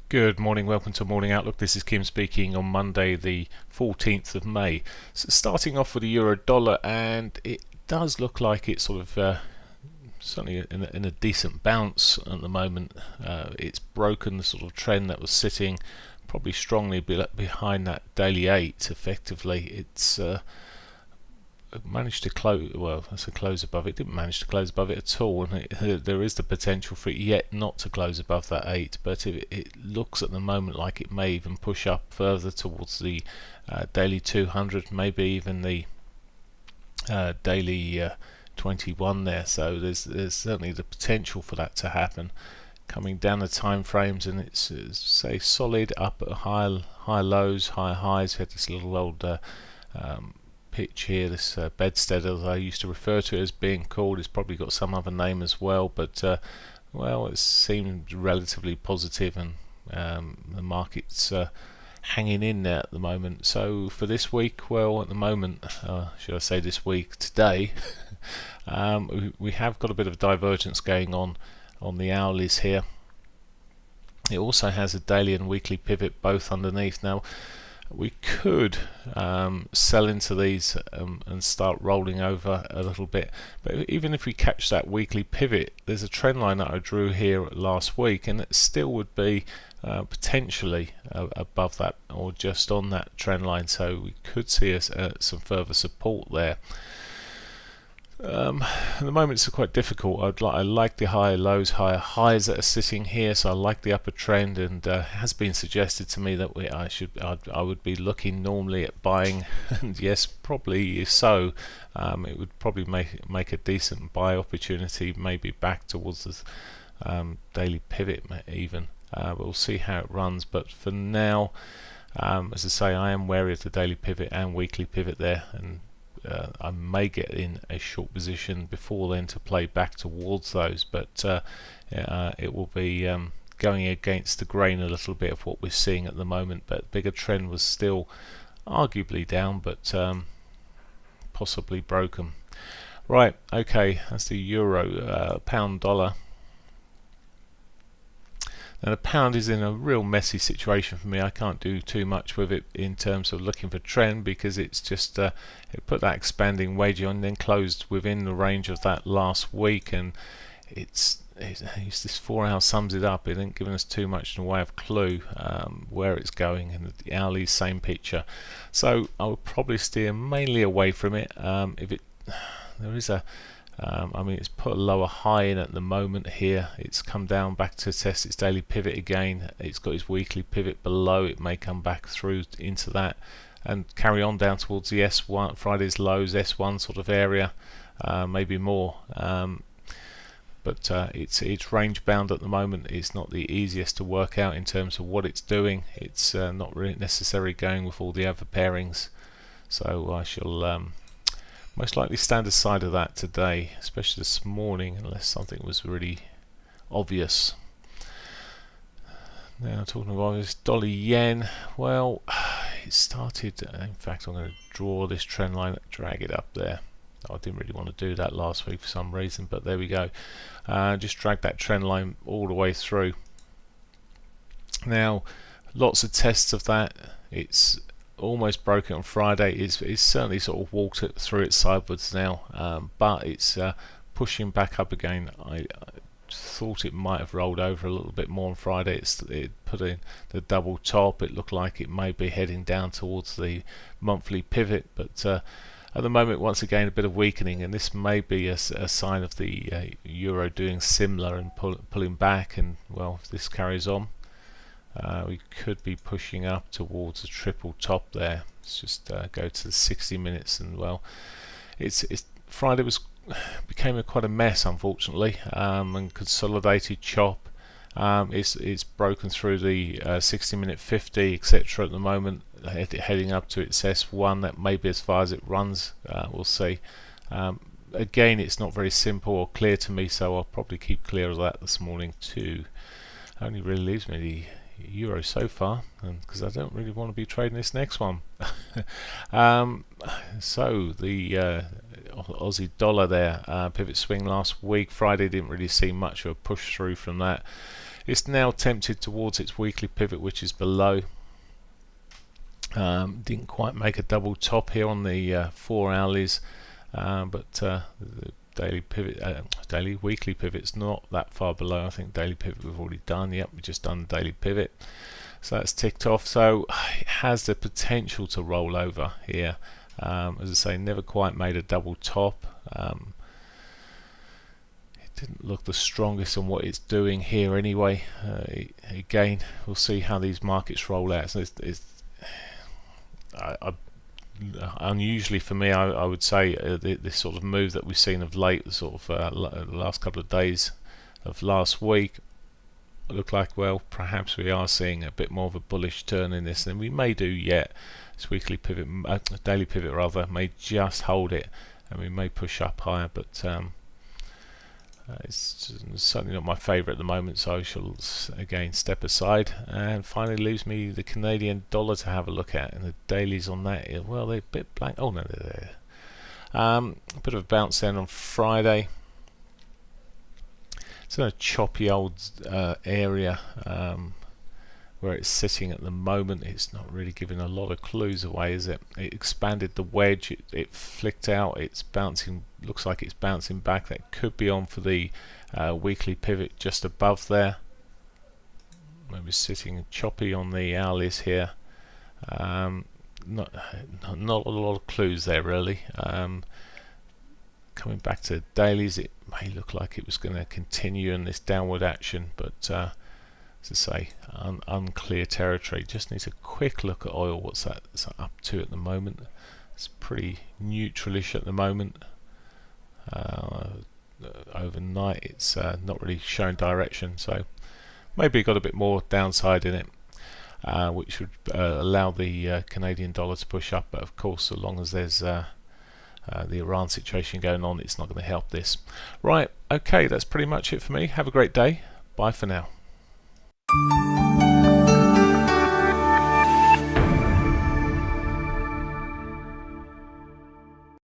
Good morning, welcome to Morning Outlook. This is Kim speaking on Monday the 14th of May. So starting off with the euro dollar, and it does look like it's sort of certainly in a decent bounce at the moment. It's broken the sort of trend that was sitting probably strongly behind that daily 8 effectively. It's managed to close, well, that's a close above it. Didn't manage to close above it at all, and there is the potential for it yet not to close above that 8, but it looks at the moment like it may even push up further towards the daily 200, maybe even the daily 21 there. So there's certainly the potential for that to happen. Coming down the time frames, and it's say solid up at high lows, high highs. We had this little old pitch here, this bedstead, as I used to refer to it as being called. It's probably got some other name as well, but well, it seemed relatively positive, and the market's hanging in there at the moment. So for this week, well, at the moment, should I say this week, today, we have got a bit of divergence going on the hourlies here. It also has a daily and weekly pivot both underneath. Now we could sell into these and start rolling over a little bit, but even if we catch that weekly pivot, there's a trend line that I drew here last week, and it still would be potentially above that or just on that trend line, so we could see some further support there. At the moment it's quite difficult. I like the higher lows, higher highs that are sitting here, so I like the upper trend, and it has been suggested to me that I would be looking normally at buying, and yes, probably so. It would probably make a decent buy opportunity, maybe back towards the daily pivot even. We'll see how it runs, but for now, as I say, I am wary of the daily pivot and weekly pivot there, and I may get in a short position before then to play back towards those, but it will be going against the grain a little bit of what we're seeing at the moment. But bigger trend was still arguably down, but possibly broken. Right, okay, that's the euro, pound dollar. Now the pound is in a real messy situation for me. I can't do too much with it in terms of looking for trend, because it's just it put that expanding wedge on, then closed within the range of that last week, and it's this 4 hour sums it up. It ain't giving us too much in the way of clue where it's going, and the hourly same picture. So I would probably steer mainly away from it. If there is a I mean, it's put a lower high in at the moment here. It's come down back to test its daily pivot again. It's got its weekly pivot below. It may come back through into that and carry on down towards the S1, Friday's lows, S1 sort of area, maybe more. But it's range bound at the moment. It's not the easiest to work out in terms of what it's doing. It's not really necessarily going with all the other pairings. So I shall most likely stand aside of that today, especially this morning, unless something was really obvious. Now talking about this dollar yen, well, it started, in fact I'm going to draw this trend line, drag it up there. I didn't really want to do that last week for some reason, but there we go. Just drag that trend line all the way through. Now lots of tests of that. It's almost broken on Friday. It's certainly sort of walked it through its sideways now, but it's pushing back up again. I thought it might have rolled over a little bit more on Friday. It put in the double top. It looked like it may be heading down towards the monthly pivot, but at the moment, once again, a bit of weakening, and this may be a sign of the euro doing similar and pulling back. And well, if this carries on, we could be pushing up towards a triple top there. Let's just go to the 60 minutes, and well, it's Friday became quite a mess, unfortunately, and consolidated chop. It's broken through the 60-minute 50, etc. at the moment, heading up to its S1. That may be as far as it runs. We'll see. Again, it's not very simple or clear to me, so I'll probably keep clear of that this morning too. Only really leaves me the euro so far, because I don't really want to be trading this next one. So the Aussie dollar there, pivot swing last week. Friday didn't really see much of a push through from that. It's now tempted towards its weekly pivot, which is below. Didn't quite make a double top here on the 4 hourlies, but the daily pivot, weekly pivot's not that far below. I think daily pivot we've already done. Yep, we've just done the daily pivot, so that's ticked off. So it has the potential to roll over here. As I say, never quite made a double top. It didn't look the strongest on what it's doing here anyway. Again, we'll see how these markets roll out. So unusually for me, I would say this sort of move that we've seen of late, the sort of the last couple of days of last week, look like, well, perhaps we are seeing a bit more of a bullish turn in this than we may do yet. This weekly pivot, daily pivot rather, may just hold it, and we may push up higher, but it's certainly not my favourite at the moment, so I shall again step aside. And finally leaves me the Canadian dollar to have a look at, and the dailies on that, well, they're a bit blank. Oh no, they're there. A bit of a bounce then on Friday. It's in a choppy old area where it's sitting at the moment. It's not really giving a lot of clues away, is it? It expanded the wedge, it flicked out, it's bouncing, looks like it's bouncing back. That could be on for the weekly pivot just above there. Maybe sitting choppy on the hourlies here. Not a lot of clues there really. Coming back to dailies, it may look like it was going to continue in this downward action, but as I say, unclear territory. Just needs a quick look at oil. What's that up to at the moment? It's pretty neutralish at the moment. Overnight it's not really showing direction, so maybe got a bit more downside in it, which would allow the Canadian dollar to push up, but of course, so long as there's the Iran situation going on, it's not going to help this. Right, okay, that's pretty much it for me. Have a great day. Bye for now.